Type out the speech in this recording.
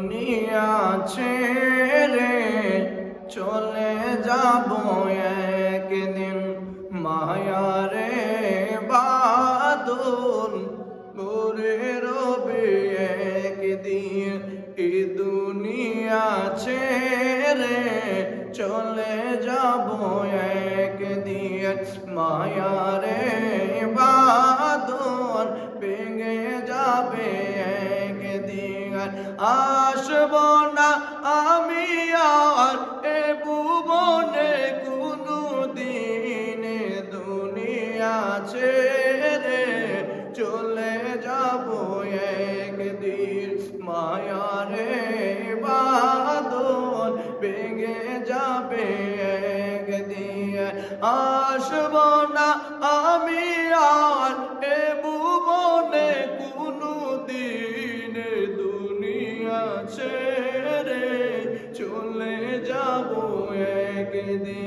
দুনিয়া ছেড়ে চলে যাব একদিন, মায়ারে বাদল মোরে রবে একদিন। এই দুনিয়া ছেড়ে চলে যাব একদিন, মায়ারে বাদল ভেঙে যাবে একদিন। আসব না আমি আর এ ভুবনে কোনো দিন, দুনিয়া ছেড়ে চলে যাব একদিন, মায়ারে বাদল ভেঙে যাবে একদিন। আসব না আমি আর এ ভুবনে কোনো দিন, দুনিয়া ছেড়ে চলে যাব একদিন।